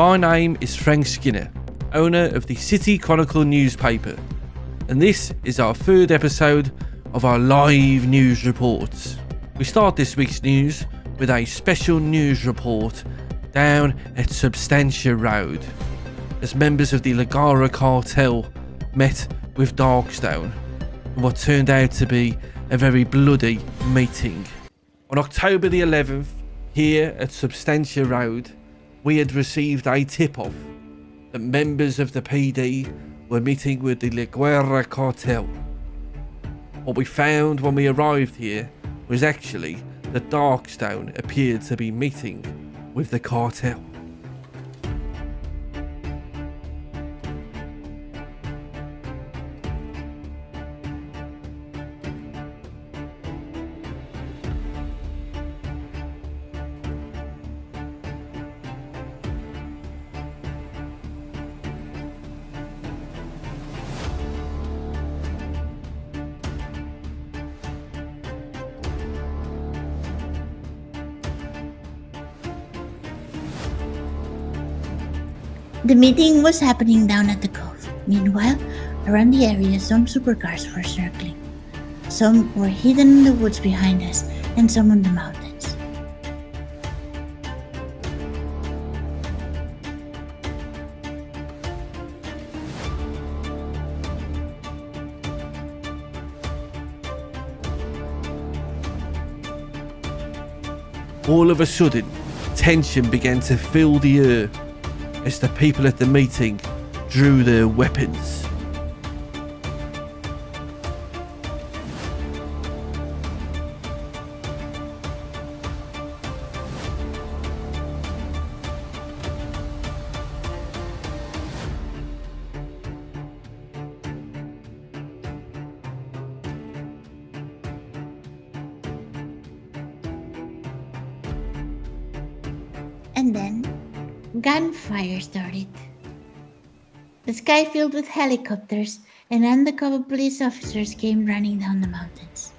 My name is Frank Skinner, owner of the City Chronicle newspaper, and this is our third episode of our live news reports. We start this week's news with a special news report down at Substantia Road, as members of the Garra Cartel met with Darkstone in what turned out to be a very bloody meeting. On October the 11th, here at Substantia Road, we had received a tip-off that members of the PD were meeting with the Garra Cartel. What we found when we arrived here was actually that Darkstone appeared to be meeting with the cartel. The meeting was happening down at the cove. Meanwhile, around the area some supercars were circling. Some were hidden in the woods behind us, and some on the mountains. All of a sudden, tension began to fill the air as the people at the meeting drew their weapons. And then, gunfire started. The sky filled with helicopters, and undercover police officers came running down the mountains.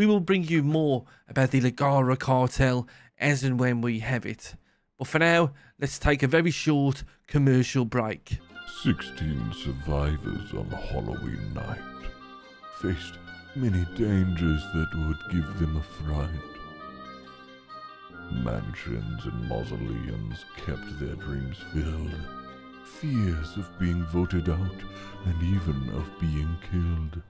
We will bring you more about the Garra Cartel as and when we have it. But for now, let's take a very short commercial break. 16 survivors on Halloween night faced many dangers that would give them a fright. Mansions and mausoleums kept their dreams filled, fears of being voted out and even of being killed.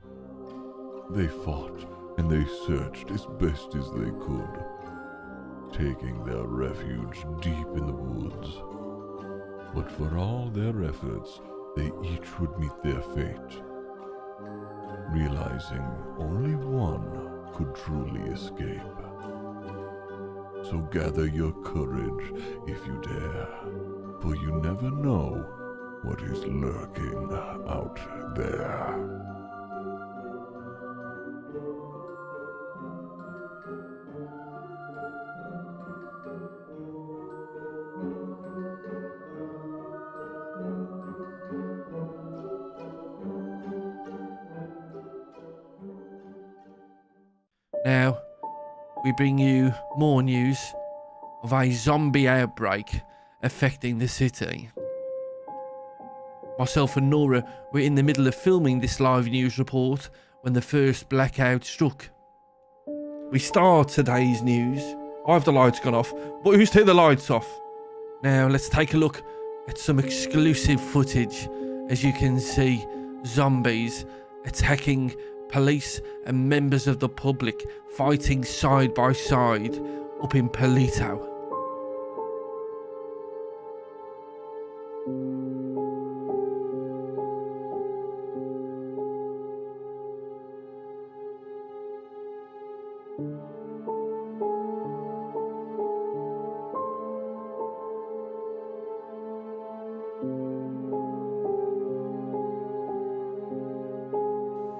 They fought and they searched as best as they could, taking their refuge deep in the woods. But for all their efforts, they each would meet their fate, realizing only one could truly escape. So gather your courage if you dare, for you never know what is lurking out there. Now, we bring you more news of a zombie outbreak affecting the city. Myself and Nora were in the middle of filming this live news report when the first blackout struck. We start today's news. I've the lights gone off, but who's turned the lights off? Now, let's take a look at some exclusive footage. As you can see, zombies attacking police and members of the public fighting side by side up in Polito.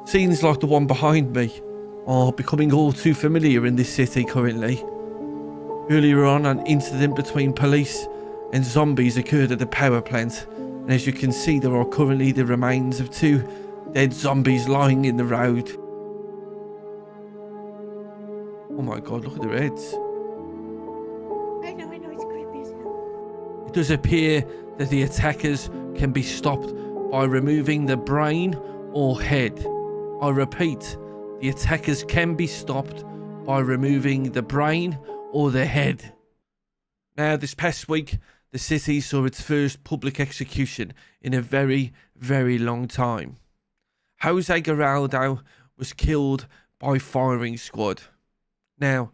Scenes like the one behind me are becoming all too familiar in this city currently. Earlier on, an incident between police and zombies occurred at the power plant, and as you can see, there are currently the remains of 2 dead zombies lying in the road. Oh my god, look at their heads. I know, it's creepy as hell. It does appear that the attackers can be stopped by removing the brain or head. I repeat, the attackers can be stopped by removing the brain or the head. Now, this past week, the city saw its first public execution in a very, very long time. Jose Garra was killed by firing squad. Now,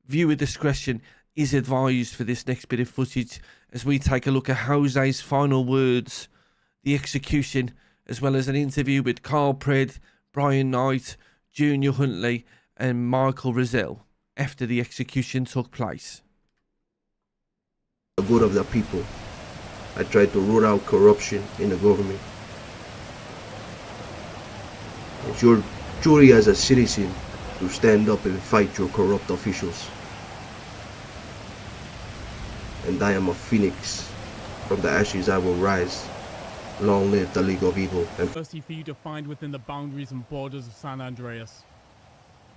viewer discretion is advised for this next bit of footage as we take a look at Jose's final words, the execution, as well as an interview with Carl Pred, Brian Knight, Junior Huntley and Michael Rizal after the execution took place. The good of the people. I tried to root out corruption in the government. It's your duty as a citizen to stand up and fight your corrupt officials. And I am a phoenix. From the ashes I will rise. Long live the League of Evil. Mercy for you to find within the boundaries and borders of San Andreas.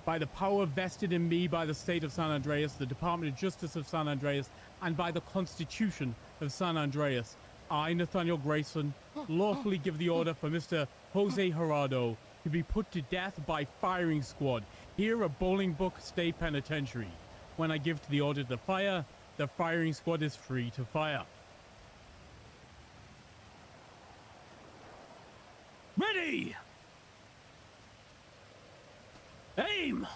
By the power vested in me by the state of San Andreas, the Department of Justice of San Andreas, and by the Constitution of San Andreas, I, Nathaniel Grayson, lawfully give the order for Mr. Jose Gerardo to be put to death by firing squad here at Bolingbrook State Penitentiary. When I give the order to fire, the firing squad is free to fire. Ready! Aim!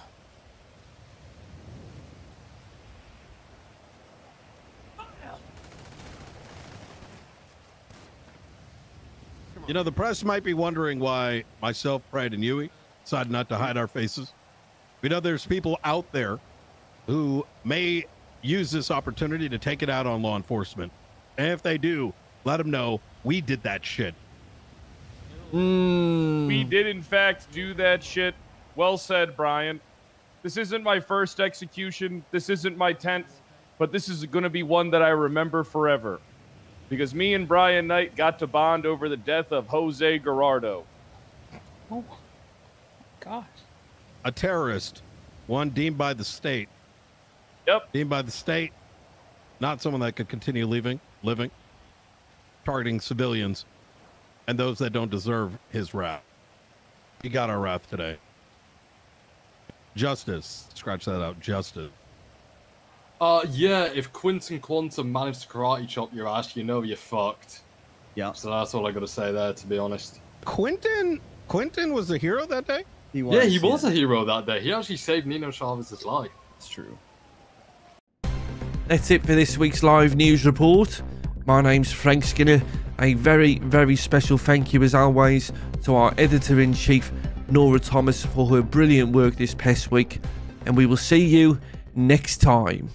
You know, the press might be wondering why myself, Brad, and Yui decided not to hide our faces. We know there's people out there who may use this opportunity to take it out on law enforcement. And if they do, let them know we did that shit. We did, in fact, do that shit. Well said, Brian. This isn't my first execution. This isn't my 10th. But this is going to be one that I remember forever. Because me and Brian Knight got to bond over the death of Jose Gerardo. Oh, gosh. A terrorist, one deemed by the state. Yep. Deemed by the state, not someone that could continue living, targeting civilians. and those that don't deserve his wrath. He got our wrath today. Justice. Scratch that out. Justice. Yeah, if Quentin Quantum managed to karate chop your ass, you know you're fucked. Yeah. So that's all I gotta say there, to be honest. Quentin was a hero that day? He was. Yeah, he was a hero that day. He actually saved Nino Chavez's life. It's true. That's it for this week's live news report. My name's Frank Skinner. A very, very special thank you as always to our editor-in-chief, Nora Thomas, for her brilliant work this past week. And we will see you next time.